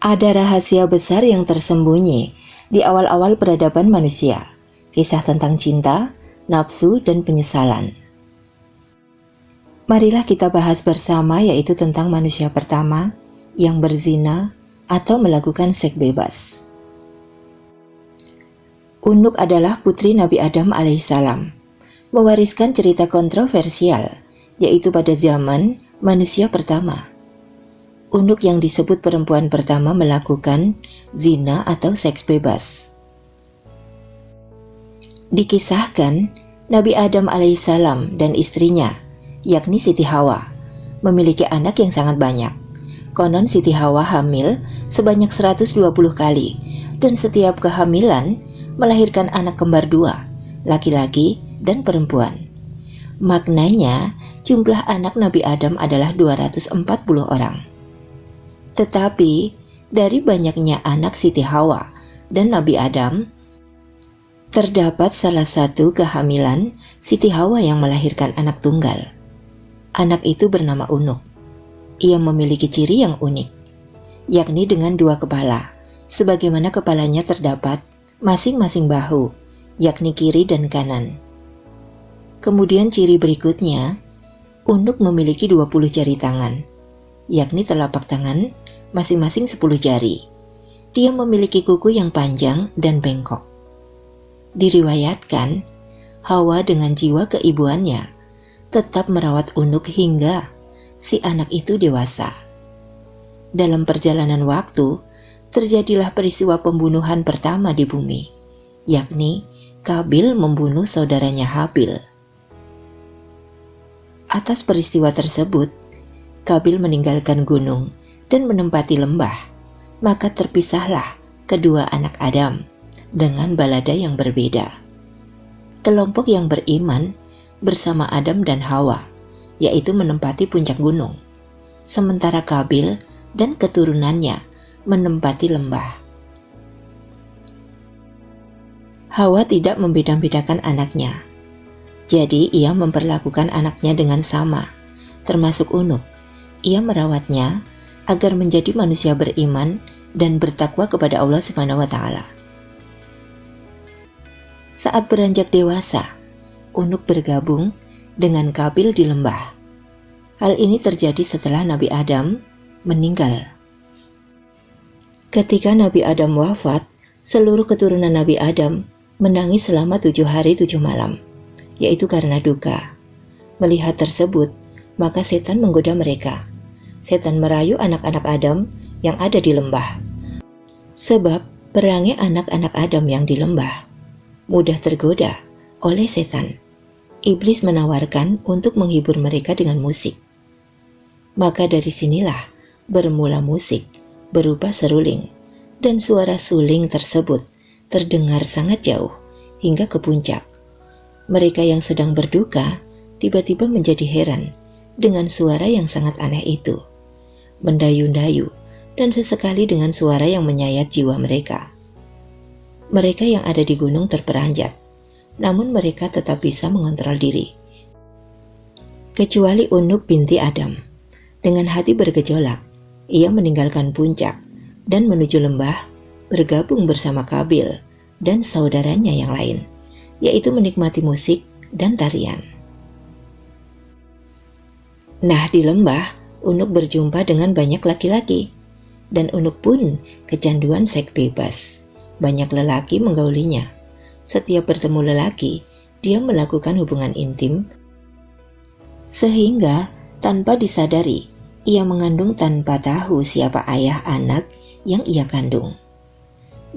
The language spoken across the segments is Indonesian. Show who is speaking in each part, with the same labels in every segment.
Speaker 1: Ada rahasia besar yang tersembunyi di awal-awal peradaban manusia. Kisah tentang cinta, nafsu, dan penyesalan. Marilah kita bahas bersama, yaitu tentang manusia pertama yang berzina atau melakukan seks bebas. Unuk adalah putri Nabi Adam alaihissalam, mewariskan cerita kontroversial, yaitu pada zaman manusia pertama. Unuk yang disebut perempuan pertama melakukan zina atau seks bebas. Dikisahkan, Nabi Adam alaihissalam dan istrinya, yakni Siti Hawa, memiliki anak yang sangat banyak. Konon Siti Hawa hamil sebanyak 120 kali, dan setiap kehamilan melahirkan anak kembar dua, laki-laki dan perempuan. Maknanya, jumlah anak Nabi Adam adalah 240 orang. Tetapi, dari banyaknya anak Siti Hawa dan Nabi Adam, terdapat salah satu kehamilan Siti Hawa yang melahirkan anak tunggal. Anak itu bernama Unuk. Ia memiliki ciri yang unik, yakni dengan dua kepala, sebagaimana kepalanya terdapat masing-masing bahu, yakni kiri dan kanan. Kemudian ciri berikutnya, Unuk memiliki 20 jari tangan, yakni telapak tangan masing-masing 10 jari. Dia memiliki kuku yang panjang dan bengkok. Diriwayatkan, Hawa dengan jiwa keibuannya tetap merawat Unuk hingga si anak itu dewasa. Dalam perjalanan waktu, terjadilah peristiwa pembunuhan pertama di bumi, yakni Kabil membunuh saudaranya Habil. Atas peristiwa tersebut, Kabil meninggalkan gunung dan menempati lembah, maka terpisahlah kedua anak Adam dengan balada yang berbeda. Kelompok yang beriman bersama Adam dan Hawa, yaitu menempati puncak gunung, sementara Kabil dan keturunannya menempati lembah. Hawa tidak membeda-bedakan anaknya, jadi ia memperlakukan anaknya dengan sama, termasuk Unuk. Ia merawatnya agar menjadi manusia beriman dan bertakwa kepada Allah Subhanahu wa Ta'ala. Saat beranjak dewasa, Unuk bergabung dengan Kabil di lembah. Hal ini terjadi setelah Nabi Adam meninggal. Ketika Nabi Adam wafat, seluruh keturunan Nabi Adam menangis selama 7 hari 7 malam, yaitu karena duka. Melihat tersebut, maka setan menggoda mereka. Setan merayu anak-anak Adam yang ada di lembah. Sebab perangai anak-anak Adam yang di lembah mudah tergoda oleh setan. Iblis menawarkan untuk menghibur mereka dengan musik. Maka dari sinilah bermula musik berupa seruling, dan suara suling tersebut terdengar sangat jauh hingga ke puncak. Mereka yang sedang berduka tiba-tiba menjadi heran dengan suara yang sangat aneh itu, mendayu-dayu, dan sesekali dengan suara yang menyayat jiwa mereka. Mereka yang ada di gunung terperanjat, namun mereka tetap bisa mengontrol diri. Kecuali Unuk binti Adam. Dengan hati bergejolak, ia meninggalkan puncak dan menuju lembah, bergabung bersama Kabil dan saudaranya yang lain, yaitu menikmati musik dan tarian. Nah, di lembah, Unuk berjumpa dengan banyak laki-laki, dan Unuk pun kecanduan seks bebas. Banyak lelaki menggaulinya. Setiap bertemu lelaki, dia melakukan hubungan intim, sehingga tanpa disadari, ia mengandung tanpa tahu siapa ayah anak yang ia kandung.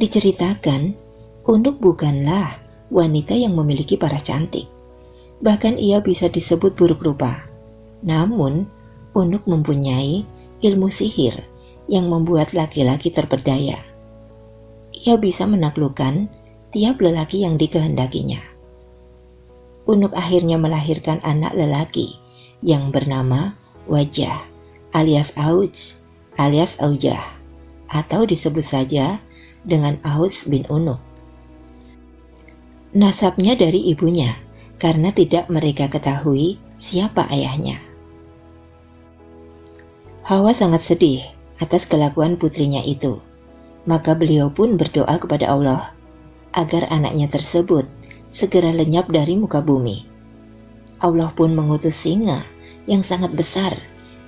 Speaker 1: Diceritakan, Unuk bukanlah wanita yang memiliki paras cantik. Bahkan ia bisa disebut buruk rupa. Namun, Unuk mempunyai ilmu sihir yang membuat laki-laki terpedaya. Ia bisa menaklukkan tiap lelaki yang dikehendakinya. Unuk akhirnya melahirkan anak lelaki yang bernama Wajah alias Auj alias Aujah, atau disebut saja dengan Aus bin Unuk. Nasabnya dari ibunya, karena tidak mereka ketahui siapa ayahnya. Hawa sangat sedih atas kelakuan putrinya itu. Maka beliau pun berdoa kepada Allah agar anaknya tersebut segera lenyap dari muka bumi. Allah pun mengutus singa yang sangat besar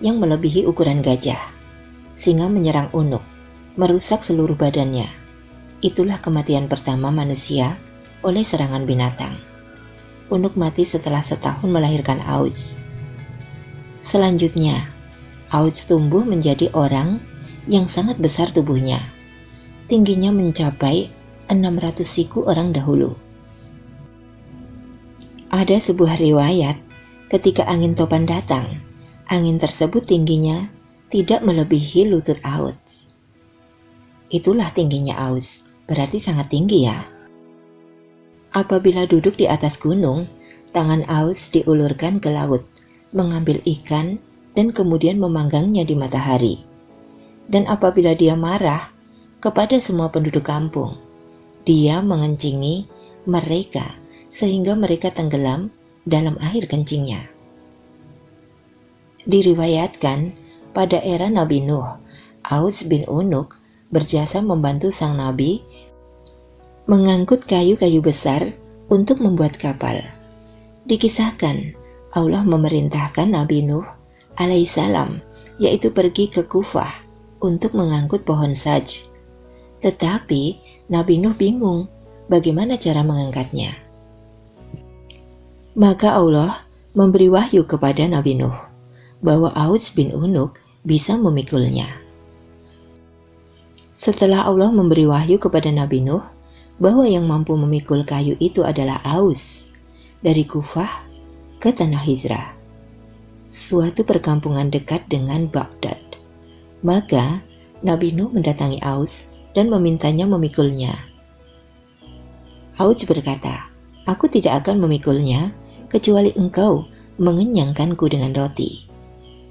Speaker 1: yang melebihi ukuran gajah. Singa menyerang Unuk, merusak seluruh badannya. Itulah kematian pertama manusia oleh serangan binatang. Unuk mati setelah setahun melahirkan Aus. Selanjutnya, Aus tumbuh menjadi orang yang sangat besar tubuhnya. Tingginya mencapai 600 siku orang dahulu. Ada sebuah riwayat, ketika angin topan datang, angin tersebut tingginya tidak melebihi lutut Aus. Itulah tingginya Aus, berarti sangat tinggi ya. Apabila duduk di atas gunung, tangan Aus diulurkan ke laut, mengambil ikan dan kemudian memanggangnya di matahari. Dan apabila dia marah kepada semua penduduk kampung, dia mengencingi mereka sehingga mereka tenggelam dalam air kencingnya. Diriwayatkan pada era Nabi Nuh, Aus bin Unuk berjasa membantu sang nabi mengangkut kayu-kayu besar untuk membuat kapal. Dikisahkan Allah memerintahkan Nabi Nuh alaihissalam yaitu pergi ke Kufah untuk mengangkut pohon saj. Tetapi Nabi Nuh bingung bagaimana cara mengangkatnya. Maka Allah memberi wahyu kepada Nabi Nuh bahwa Aus bin Unuk bisa memikulnya. Setelah Allah memberi wahyu kepada Nabi Nuh bahwa yang mampu memikul kayu itu adalah Aus, dari Kufah ke tanah Hijrah, suatu perkampungan dekat dengan Baghdad. Maka Nabi Nuh mendatangi Aus dan memintanya memikulnya. Aus berkata, "Aku tidak akan memikulnya kecuali engkau mengenyangkanku dengan roti."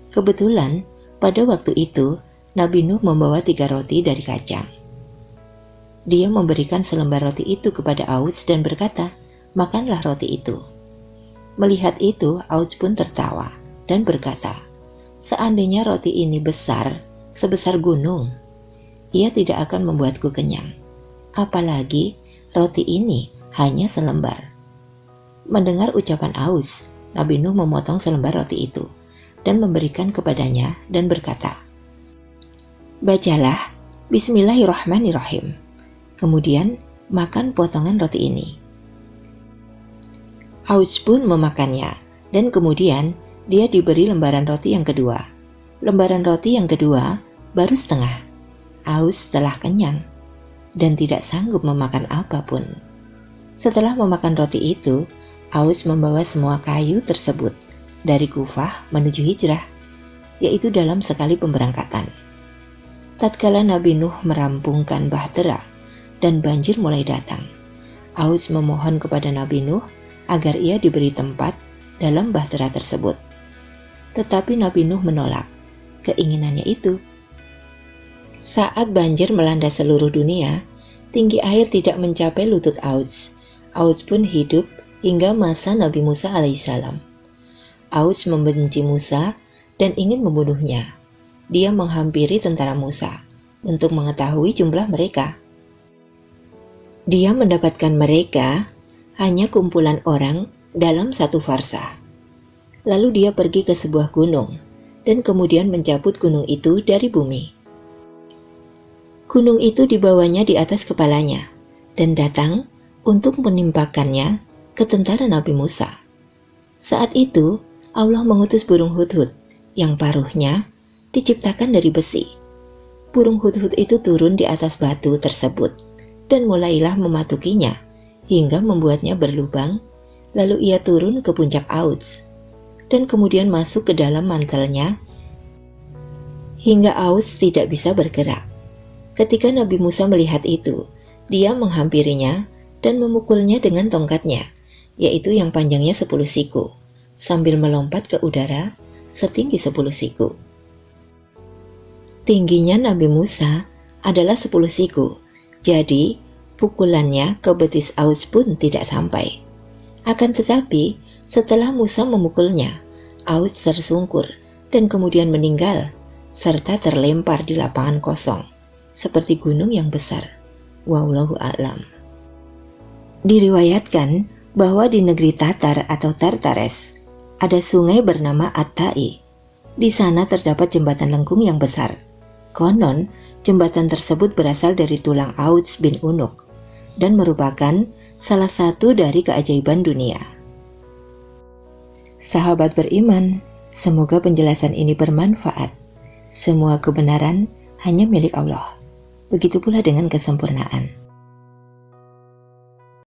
Speaker 1: Kebetulan pada waktu itu Nabi Nuh membawa 3 roti dari kacang. Dia memberikan selembar roti itu kepada Aus dan berkata, "Makanlah roti itu." Melihat itu, Aus pun tertawa dan berkata, "Seandainya roti ini besar, sebesar gunung, ia tidak akan membuatku kenyang. Apalagi roti ini hanya selembar." Mendengar ucapan Aus, Nabi Nuh memotong selembar roti itu dan memberikan kepadanya dan berkata, "Bacalah Bismillahirrahmanirrahim. Kemudian makan potongan roti ini." Aus pun memakannya dan kemudian dia diberi lembaran roti yang kedua. Lembaran roti yang kedua baru setengah. Aus telah kenyang dan tidak sanggup memakan apapun. Setelah memakan roti itu, Aus membawa semua kayu tersebut dari Kufah menuju Hijrah, yaitu dalam sekali pemberangkatan. Tatkala Nabi Nuh merampungkan bahtera dan banjir mulai datang, Aus memohon kepada Nabi Nuh agar ia diberi tempat dalam bahtera tersebut. Tetapi Nabi Nuh menolak keinginannya itu. Saat banjir melanda seluruh dunia, tinggi air tidak mencapai lutut Aus. Aus pun hidup hingga masa Nabi Musa alaihissalam. Aus membenci Musa dan ingin membunuhnya. Dia menghampiri tentara Musa untuk mengetahui jumlah mereka. Dia mendapatkan mereka hanya kumpulan orang dalam satu farsah. Lalu dia pergi ke sebuah gunung dan kemudian mencabut gunung itu dari bumi. Gunung itu dibawanya di atas kepalanya dan datang untuk menimpakannya ke tentara Nabi Musa. Saat itu Allah mengutus burung hudhud yang paruhnya diciptakan dari besi. Burung hudhud itu turun di atas batu tersebut dan mulailah mematukinya hingga membuatnya berlubang. Lalu ia turun ke puncak Aus dan kemudian masuk ke dalam mantelnya hingga Aus tidak bisa bergerak. Ketika Nabi Musa melihat itu, dia menghampirinya dan memukulnya dengan tongkatnya, yaitu yang panjangnya 10 siku, sambil melompat ke udara setinggi 10 siku. Tingginya Nabi Musa adalah 10 siku, jadi pukulannya ke betis Aus pun tidak sampai. Akan tetapi, setelah Musa memukulnya, Aus tersungkur dan kemudian meninggal serta terlempar di lapangan kosong, seperti gunung yang besar. Wallahu a'lam. Diriwayatkan bahwa di negeri Tatar atau Tartares ada sungai bernama Attai. Di sana terdapat jembatan lengkung yang besar. Konon, jembatan tersebut berasal dari tulang Auts bin Unuk dan merupakan salah satu dari keajaiban dunia. Sahabat beriman, semoga penjelasan ini bermanfaat. Semua kebenaran hanya milik Allah. Begitu pula dengan kesempurnaan.